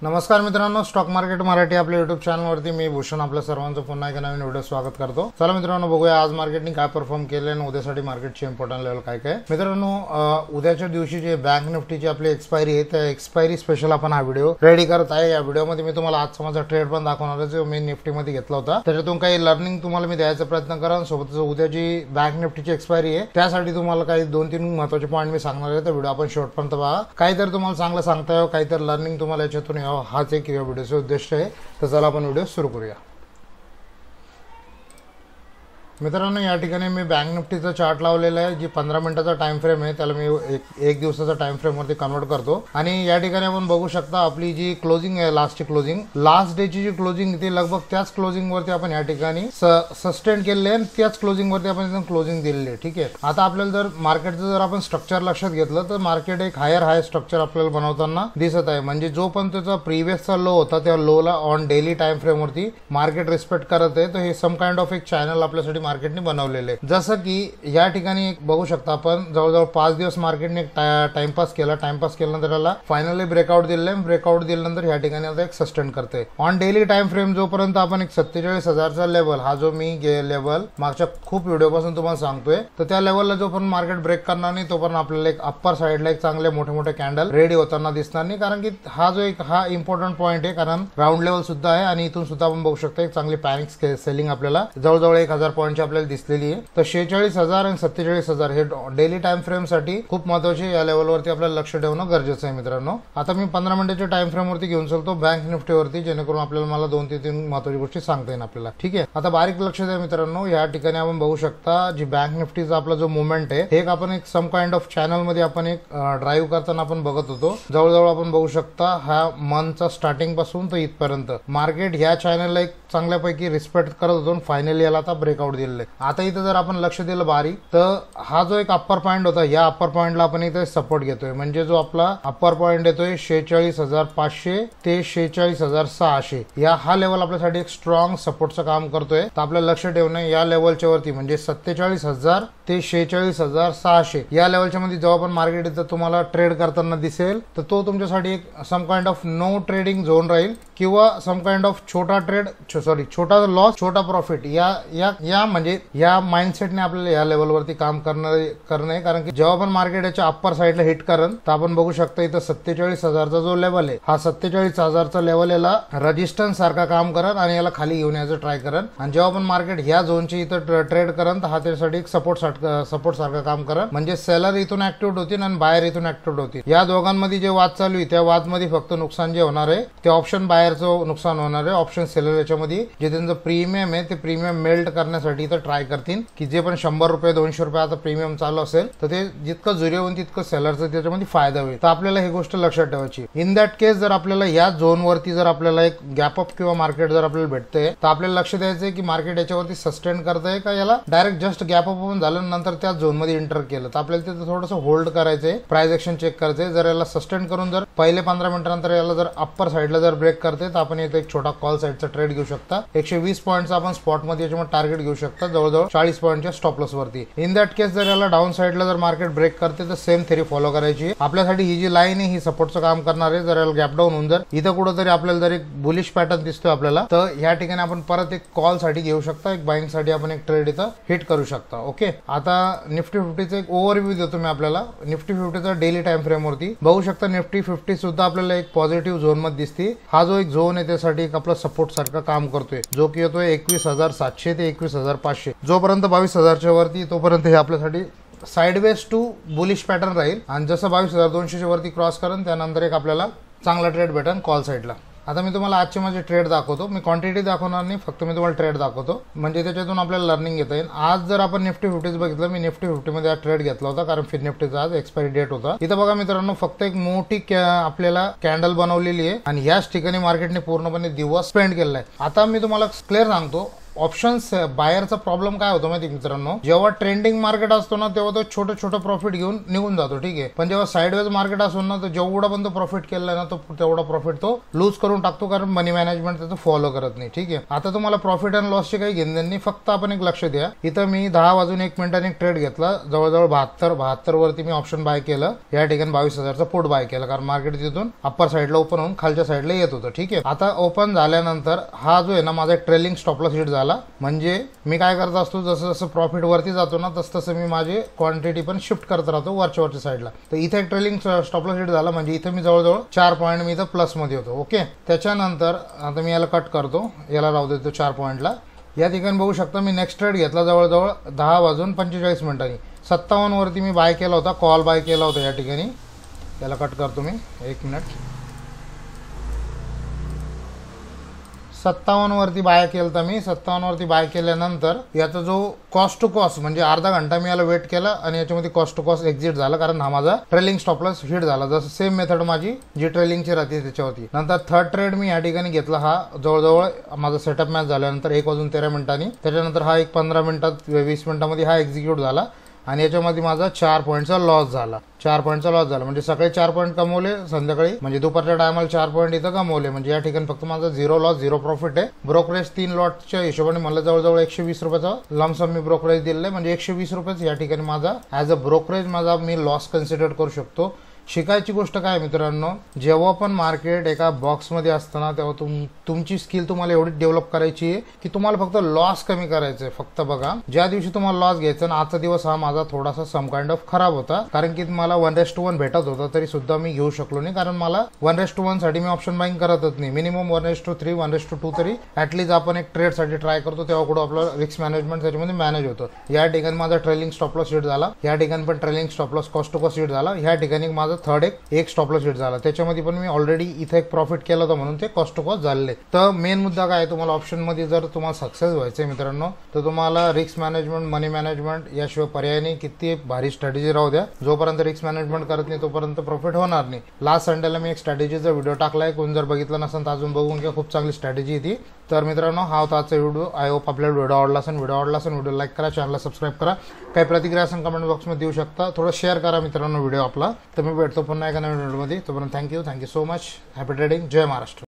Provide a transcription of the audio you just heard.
नमस्कार मित्रांनो, stock market Marathi आपल्या युट्यूब चॅनलवरती मी भूषण आपल्या सर्वांचं पुन्हा एका नवीन व्हिडिओ स्वागत करतो। चला मित्रांनो, बघूया आज मार्केटने काय परफॉर्म केले आणि उद्यासाठी मार्केटचे इम्पॉर्टंट लेवल काय काय। मित्रांनो, उद्याच्या दिवशी जे बँक निफ्टीची आपली एक्सपायरी आहे त्या एक्सपायरी स्पेशल आपण हा व्हिडिओ रेडी करत आहे। या व्हिडिओमध्ये मी तुम्हाला आज माझा ट्रेड पण दाखवणार आहे जो मी निफ्टीमध्ये घेतला होता, त्याच्यातून काही लर्निंग तुम्हाला मी द्यायचा प्रयत्न करेन। सोबतच उद्याची बँक निफ्टीची एक्सपायरी आहे त्यासाठी तुम्हाला काही 2-3 महत्त्वाचे पॉईंट मी सांगणार आहे। तर व्हिडिओ आपण शेवटपर्यंत पहा, काहीतरी तुम्हाला चांगलं सांगता येईल, काहीतरी लर्निंग तुम्हाला याच्यातून यावं हाच एक व्हिडिओचा उद्देश आहे। तर चला आपण व्हिडिओ सुरू करूया। मित्रांनो, या ठिकाणी मी बँक निफ्टीचा चार्ट लावलेला आहे, जी 15 मिनिटाचा टाइम फ्रेम आहे त्याला मी एक दिवसाचा टाइम फ्रेम वरती कन्वर्ट करतो। आणि या ठिकाणी आपण बघू शकता आपली जी क्लोजिंग आहे, लास्ट डेची जी क्लोजिंग ती लगभग त्याच क्लोजिंग वरती आपण या ठिकाणी सस्टेन केलेली आहे, त्याच क्लोजिंग वरती आपण इथून क्लोजिंग दिलेली आहे। ठीक आहे, आता आपल्याला जर मार्केटचं जर आपण स्ट्रक्चर लक्षात घेतलं तर मार्केट एक हाय स्ट्रक्चर आपल्याला बनवताना दिसत आहे। म्हणजे जो पण त्याचा प्रीवियसचा लो होता त्या लोला ऑन डेली टाइम फ्रेम वरती मार्केट रिस्पेक्ट करत आहे। तर हे सम काइंड ऑफ एक चॅनल आपल्यासाठी मार्केटने बनवलेले। जसं की या ठिकाणी एक बघू शकता आपण जवळजवळ 5 दिवस मार्केटने टाइमपास केल्यानंतर त्याला फायनली ब्रेकआउट दिल्यानंतर या ठिकाणी आता एक सस्टेन करते ऑन डेली टाइम फ्रेम। जोपर्यंत आपण एक 47,000चा लेवल, हा जो मी लेवल मागच्या खूप व्हिडिओ पासून तुम्हाला सांगतोय, तर त्या लेवलला जोपर्यंत मार्केट ब्रेक करणार नाही तोपर्यंत आपल्याला एक अप्पर साइडला एक चांगले मोठे कॅन्डल रेडी होताना दिसणार नाही। कारण की हा इम्पॉर्टंट पॉईंट आहे, कारण राऊंड लेवल सुद्धा आहे आणि इथून सुद्धा आपण बघू शकता एक चांगली पॅनिक सेलिंग आपल्याला जवळजवळ 1000 पॉईंटची आपल्याला दिसलेली आहे। तर 46,000 आणि 47,000 हे डेली टाइम फ्रेम साठी खूप महत्वाचे, या लेवलवरती आपल्याला लक्ष ठेवणं गरजेचं आहे। मित्रांनो, आता मी 15 मिनिटाच्या टाइम फ्रेम वरती घेऊन चलतो बँक निफ्टीवरती, जेणेकरून आपल्याला मला 2-3 महत्वाची गोष्टी सांगता येईल आपल्याला। ठीक आहे, आता बारीक लक्ष द्या मित्रांनो। या ठिकाणी आपण बघू शकता जी बँक निफ्टीचा आपला जो मुवमेंट आहे हे आपण एक सम काइंड ऑफ चॅनल मध्ये आपण एक ड्राईव्ह करताना आपण बघत होतो। जवळजवळ आपण बघू शकता हा मंथचा स्टार्टिंग पासून तर इथपर्यंत मार्केट ह्या चॅनलला एक चांगल्यापैकी रिस्पेक्ट करत होतो आणि फायनली याला आता ब्रेकआउट दिलेलं आहे। आता इथे जर आपण लक्ष दिलं बारीक, तर हा जो एक अप्पर पॉइंट होता, या अप्पर पॉइंटला आपण इथे सपोर्ट घेतोय। म्हणजे जो आपला अप्पर पॉइंट येतोय 46,500 ते 46,600 हा लेवल आपल्यासाठी एक स्ट्रॉंग सपोर्टचं काम करतोय। तर आपल्याला लक्ष ठेवणं या लेवलच्या वरती, म्हणजे 47,000 ते 46,600 या लेवलच्या मध्ये जेव्हा पण मार्केट इथं तुम्हाला ट्रेड करताना दिसेल, तर तो तुमच्यासाठी एक some kind of no trading zone राहील, किंवा सम काइंड ऑफ छोटा लॉस छोटा प्रॉफिट या म्हणजे या माइंडसेटने आपल्याला या लेवलवरती काम करणे। कारण की जेव्हा पण मार्केट याच्या अप्पर साइडला हिट करण, तर आपण बघू शकता इथं 47,000चा जो लेवल आहे, हा 47,000चा लेवल याला रेजिस्टन्स सारखा काम करत आणि याला खाली घेऊन यायचं ट्राय करत। आणि जेव्हा पण मार्केट ह्या झोनची इथं ट्रेड करत, हा त्यासाठी एक सपोर्ट सारखं काम करत। म्हणजे सेलर इथून ऍक्टिव्ह होतील आणि बायर इथून ऍक्टिव्ह होतील। या दोघांमध्ये जे वाद चालू आहे त्या वादमध्ये फक्त नुकसान जे होणार आहे ते ऑप्शन बायरचं नुकसान होणार आहे। ऑप्शन सेलर याच्यामध्ये जे त्यांचं प्रीमियम आहे ते प्रीमियम मेल्ट करण्यासाठी इथं ट्राय करतील, की जे पण 100 रुपये 200 रुपये आता प्रीमियम चालू असेल तर ते जितकं झुरे होईल तितकं सेलरचं त्याच्यामध्ये फायदा होईल। तर आपल्याला ही गोष्ट लक्षात ठेवायची। इन दॅट केस जर आपल्याला या झोन वरती जर आपल्याला एक गॅप अप किंवा मार्केट जर आपल्याला भेटतंय, तर आपल्याला लक्ष द्यायचंय की मार्केट याच्यावरती सस्टेन करतंय का, याला डायरेक्ट जस्ट गॅप अप होऊन झालं नंतर त्या झोन मध्ये एंटर केलं, तर आपल्याला तिथं थोडंसं होल्ड करायचंय, प्राइस एक्शन चेक करायचंय। जर याला सस्टेन करून जर पहिले 15 मिनिटानंतर याला जर अप्पर साइडला जर ब्रेक करते, तर आपण इथे एक छोटा कॉल साइडचा ट्रेड घेऊ शकता। 120 पॉईंटचा आपण स्पॉट मध्ये याच्यामध्ये टार्गेट घेऊ शकता, जवळजवळ 40 पॉईंटच्या स्टॉप लॉस वरती। इन दॅट केस जर याला डाऊन साइडला जर मार्केट ब्रेक करते, तर सेम थेरी फॉलो करायची। आपल्यासाठी ही जी लाईन आहे ही सपोर्टचं काम करणार आहे। जर याला गॅप डाऊन होऊन जर इथं कुठेतरी आपल्याला जर एक बुलिश पॅटर्न दिसतोय आपल्याला, तर या ठिकाणी आपण परत एक कॉल साठी घेऊ शकता, एक बाइंग साठी आपण एक ट्रेड इथं हिट करू शकता। ओके, आता निफ्टी 50चा एक ओव्हरव्ह्यू देतो मी आपल्याला। निफ्टी 50चा डेली टाइम फ्रेम वरती बघू शकता निफ्टी 50 सुद्धा आपल्याला एक पॉझिटिव्ह झोन मध्ये दिसते। हा जो एक झोन आहे त्यासाठी एक आपला सपोर्ट सारखा काम करतोय, जो की येतोय 21,700 ते 21,500। जोपर्यंत 22,000च्या वरती तोपर्यंत हे आपल्यासाठी साइडवेज टू बुलिश पॅटर्न राहील। आणि जसं 22,200च्या वरती क्रॉस करून त्यानंतर एक आपल्याला चांगला ट्रेड भेटेल कॉल साइडला। आता मी तुम्हाला आजचे माझे ट्रेड दाखवतो। मी क्वांटिटी दाखवणार नाही, फक्त मी तुम्हाला ट्रेड दाखवतो, म्हणजे त्याच्यातून आपल्याला लर्निंग घेता येईल। आज जर आपण निफ्टी 50 बघितलं, मी निफ्टी 50 मध्ये ट्रेड घेतला होता, कारण फिन निफ्टीचा आज एक्सपायरी डेट होता। इथं बघा मित्रांनो, फक्त एक मोठी आपल्याला कॅन्डल बनवलेली आहे आणि याच ठिकाणी मार्केटने पूर्णपणे दिवस स्पेंड केलेला आहे। आता मी तुम्हाला क्लिअर सांगतो, ऑप्शन्स बायरचा प्रॉब्लेम काय होतो माहिती मित्रांनो, जेव्हा ट्रेंडिंग मार्केट असतो ना तेव्हा तो छोटं छोटं प्रॉफिट घेऊन निघून जातो, ठीक आहे. पण जेव्हा साइडवेज मार्केट असतो ना तर जेवढा पण तो प्रॉफिट केलाय ना तो तेवढा प्रॉफिट तो लूज करून टाकतो, कारण मनी मॅनेजमेंट त्याचं फॉलो करत नाही, ठीक आहे. आता तुम्हाला प्रॉफिट अँड लॉसचे काही घेणं नाही, फक्त आपण एक लक्ष द्या. इथं मी 10 वाजून 1 मिनिटांनी ट्रेड घेतला, जवळजवळ 72 वरती मी ऑप्शन बाय केलं. या ठिकाणी 22,000चा पुट बाय केला, कारण मार्केट तिथून अप्पर साईडला ओपन होऊन खालच्या साईडला येत होतं, ठीक आहे. आता ओपन झाल्यानंतर हा जो आहे ना माझा ट्रेलिंग स्टॉप लॉस हिट झाला. म्हणजे मी काय करत असतो, जसं जसं प्रॉफिट वरती जातो ना तसं मी माझे क्वांटिटी पण शिफ्ट करत राहतो वरच्या साईडला. तर इथे एक ट्रेलिंग स्टॉप लॉस हिट झाला, म्हणजे इथे मी जवळजवळ 4 पॉईंट मी इथं प्लस मध्ये होतो. ओके, त्याच्यानंतर आता मी याला कट करतो, याला राहू देतो 4 पॉईंटला. या ठिकाणी बघू शकता मी नेक्स्ट ट्रेड घेतला जवळजवळ 10 वाजून 45 मिनिटांनी. 57 वरती मी बाय केला होता, कॉल बाय केला होता या ठिकाणी. याला कट करतो मी 1 मिनिट. 57 वरती बाय केलं तर मी 57 वरती बाय केल्यानंतर याचा जो कॉस्ट टू कॉस्ट म्हणजे अर्धा घंटा मी याला वेट केला आणि याच्यामध्ये कॉस्ट टू कॉस्ट एक्झिट झाला, कारण हा माझा ट्रेलिंग स्टॉप लॉस हिट झाला. जसं सेम मेथड माझी जी ट्रेलिंगची राहते त्याच्यावरती. नंतर थर्ड ट्रेड मी या ठिकाणी घेतला, हा जवळजवळ माझा सेटअप मॅच झाल्यानंतर 1 वाजून 13 मिनिटांनी. त्याच्यानंतर हा एक 15 मिनिटात 20 मिनिटांमध्ये हा एक्झिक्यूट झाला आणि याच्यामध्ये माझा 4 पॉईंटचा लॉस झाला. 4 पॉईंटचा लॉस झाला म्हणजे सकाळी 4 पॉईंट कमवले, संध्याकाळी म्हणजे दुपारच्या टायमाला 4 पॉईंट इथं कमवले. म्हणजे या ठिकाणी फक्त माझा 0 लॉस 0 प्रॉफिट आहे. ब्रोकरेज 3 लॉटच्या हिशोबाने मला जवळजवळ 120 रुपयाचा लमसम मी ब्रोकरेज दिलेलं आहे. म्हणजे 120 रुपयेच या ठिकाणी माझा ॲज अ ब्रोकरेज माझा मी लॉस कन्सिडर करू शकतो. शिकायची गोष्ट काय मित्रांनो, जेव्हा पण मार्केट एका बॉक्समध्ये असतं ना तेव्हा तुमची स्किल तुम्हाला एवढी डेव्हलप करायची आहे की तुम्हाला फक्त लॉस कमी करायचं आहे. फक्त बघा, ज्या दिवशी तुम्हाला लॉस घ्यायचा ना, आजचा दिवस हा माझा थोडासा सम काइंड ऑफ खराब होता, कारण की मला 1:1 भेटत होता तरी सुद्धा मी घेऊ शकलो नाही, कारण मला 1:1 साठी मी ऑप्शन बाईंग करतच नाही. मिनिमम 1:3 1:2 तरी ऍटलीस्ट आपण एक ट्रेड साठी ट्राय करतो, तेव्हा कुठं आपलं रिस्क मॅनेजमेंट त्याच्यामध्ये मॅनेज होतं. या ठिकाणी माझा ट्रेलिंग स्टॉप लॉस हिट झाला, या ठिकाणी पण trailing stop loss cost to cost hit झाला, या ठिकाणी माझा थर्ड एक स्टॉप लॉस हिट झाला. त्याच्यामध्ये पण मी ऑलरेडी इथे एक प्रॉफिट केलं होतं म्हणून ते कॉस्ट टू कॉस्ट झाले. तर मेन मुद्दा काय, तुम्हाला ऑप्शन मध्ये जर तुम्हाला सक्सेस व्हायचंय मित्रांनो, तर तुम्हाला रिस्क मॅनेजमेंट मनी मॅनेजमेंट याशिवाय पर्याय नाही. किती भारी स्ट्रॅटेजी राहू द्या, जोपर्यंत रिस्क मॅनेजमेंट करत नाही तोपर्यंत प्रॉफिट होणार नाही. लास्ट संडेला मी एक स्ट्रॅटेजीचा व्हिडिओ टाकलाय, कोण जर बघितलं नसेल तर अजून बघून घ्या, खूप चांगली स्ट्रॅटेजी ती. तर मित्रांनो हा होता आजचा व्हिडिओ. आय होप आपल्याला व्हिडिओ आवडला असेल. व्हिडिओ लाईक करा, चॅनलला सबस्क्राईब करा. काही प्रतिक्रिया असेल कमेंट बॉक्समध्ये देऊ शकता. थोडं शेअर करा मित्रांनो व्हिडिओ आपला. तर मी भेटतो पुन्हा एका नवीन व्हिडिओमध्ये. तोपर्यंत thank you so much. Happy trading. जय महाराष्ट्र.